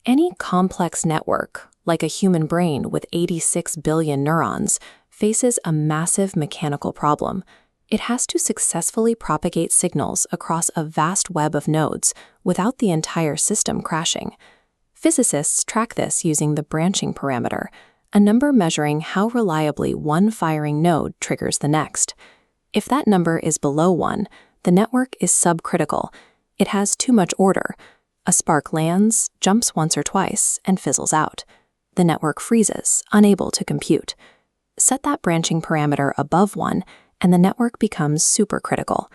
Any complex network, like a human brain with 86 billion neurons, faces a massive mechanical problem. It has to successfully propagate signals across a vast web of nodes without the entire system crashing. Physicists track this using the branching parameter, a number measuring how reliably one firing node triggers the next. If that number is below 1, the network is subcritical. It has too much order. A spark lands, jumps once or twice, and fizzles out. The network freezes, unable to compute. Set that branching parameter above 1, and the network becomes supercritical.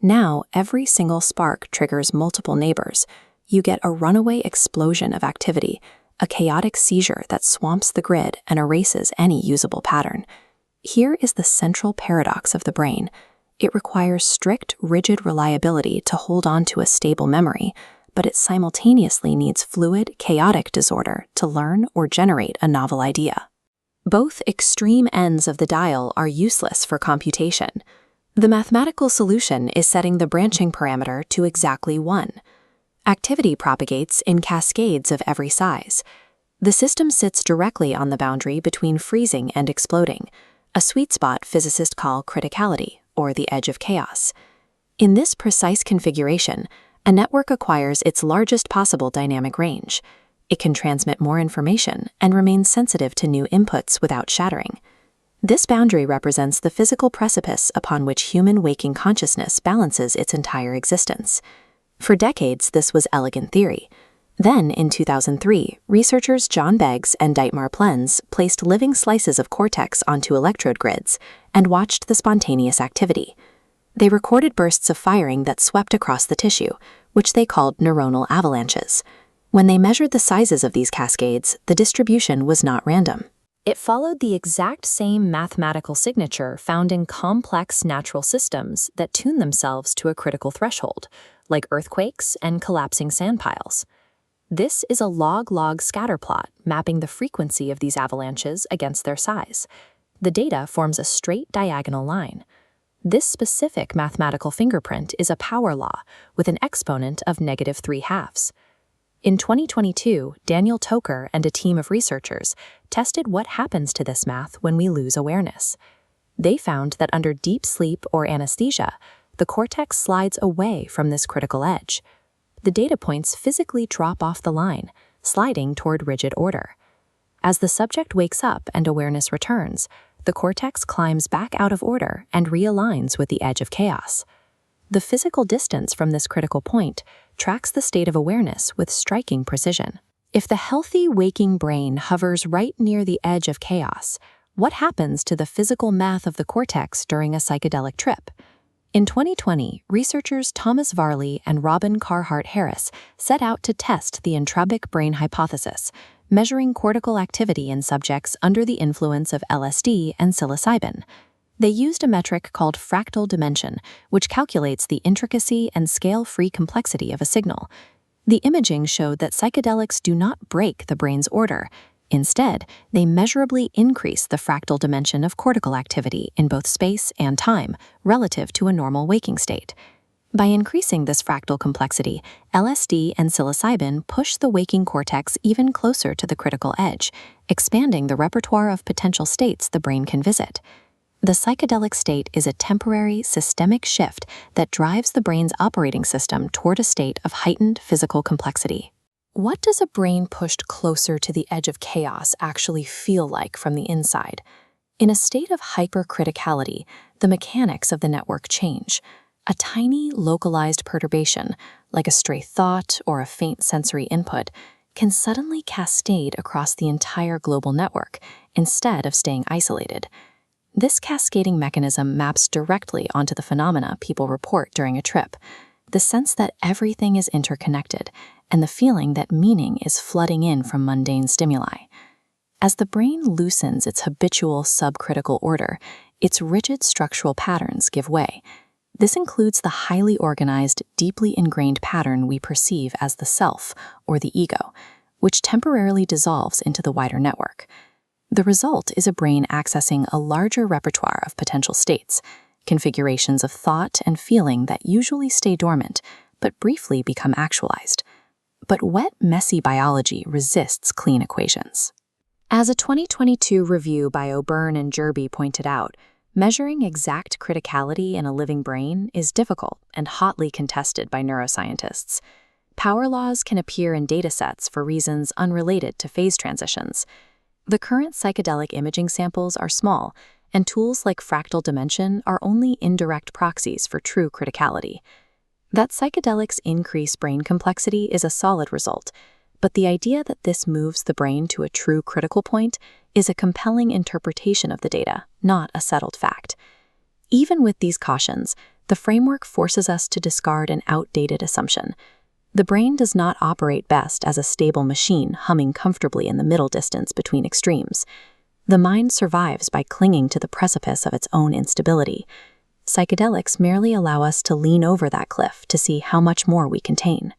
Now, every single spark triggers multiple neighbors. You get a runaway explosion of activity, a chaotic seizure that swamps the grid and erases any usable pattern. Here is the central paradox of the brain. It requires strict, rigid reliability to hold on to a stable memory, but it simultaneously needs fluid, chaotic disorder to learn or generate a novel idea. Both extreme ends of the dial are useless for computation. The mathematical solution is setting the branching parameter to exactly 1. Activity propagates in cascades of every size. The system sits directly on the boundary between freezing and exploding, a sweet spot physicists call criticality, or the edge of chaos. In this precise configuration, a network acquires its largest possible dynamic range. It can transmit more information and remain sensitive to new inputs without shattering. This boundary represents the physical precipice upon which human waking consciousness balances its entire existence. For decades, this was elegant theory. Then, in 2003, researchers John Beggs and Dietmar Plenz placed living slices of cortex onto electrode grids and watched the spontaneous activity. They recorded bursts of firing that swept across the tissue, which they called neuronal avalanches. When they measured the sizes of these cascades, the distribution was not random. It followed the exact same mathematical signature found in complex natural systems that tune themselves to a critical threshold, like earthquakes and collapsing sand piles. This is a log-log scatter plot mapping the frequency of these avalanches against their size. The data forms a straight diagonal line. This specific mathematical fingerprint is a power law with an exponent of -3/2. In 2022, Daniel Toker and a team of researchers tested what happens to this math when we lose awareness. They found that under deep sleep or anesthesia, the cortex slides away from this critical edge. The data points physically drop off the line, sliding toward rigid order. As the subject wakes up and awareness returns, the cortex climbs back out of order and realigns with the edge of chaos. The physical distance from this critical point tracks the state of awareness with striking precision. If the healthy waking brain hovers right near the edge of chaos, what happens to the physical math of the cortex during a psychedelic trip? In 2020, researchers Thomas Varley and Varley Carhart-Harris set out to test the entropic brain hypothesis, measuring cortical activity in subjects under the influence of LSD and psilocybin. They used a metric called fractal dimension, which calculates the intricacy and scale-free complexity of a signal. The imaging showed that psychedelics do not break the brain's order. Instead, they measurably increase the fractal dimension of cortical activity in both space and time relative to a normal waking state. By increasing this fractal complexity, LSD and psilocybin push the waking cortex even closer to the critical edge, expanding the repertoire of potential states the brain can visit. The psychedelic state is a temporary, systemic shift that drives the brain's operating system toward a state of heightened physical complexity. What does a brain pushed closer to the edge of chaos actually feel like from the inside? In a state of hypercriticality, the mechanics of the network change. A tiny, localized perturbation, like a stray thought or a faint sensory input, can suddenly cascade across the entire global network instead of staying isolated. This cascading mechanism maps directly onto the phenomena people report during a trip, the sense that everything is interconnected, and the feeling that meaning is flooding in from mundane stimuli. As the brain loosens its habitual subcritical order, its rigid structural patterns give way. This includes the highly organized, deeply ingrained pattern we perceive as the self, or the ego, which temporarily dissolves into the wider network. The result is a brain accessing a larger repertoire of potential states, configurations of thought and feeling that usually stay dormant, but briefly become actualized. But wet, messy biology resists clean equations. As a 2022 review by O'Byrne and Jerby pointed out, measuring exact criticality in a living brain is difficult and hotly contested by neuroscientists. Power laws can appear in datasets for reasons unrelated to phase transitions. The current psychedelic imaging samples are small, and tools like fractal dimension are only indirect proxies for true criticality. That psychedelics increase brain complexity is a solid result, but the idea that this moves the brain to a true critical point is a compelling interpretation of the data, not a settled fact. Even with these cautions, the framework forces us to discard an outdated assumption. The brain does not operate best as a stable machine humming comfortably in the middle distance between extremes. The mind survives by clinging to the precipice of its own instability. Psychedelics merely allow us to lean over that cliff to see how much more we contain.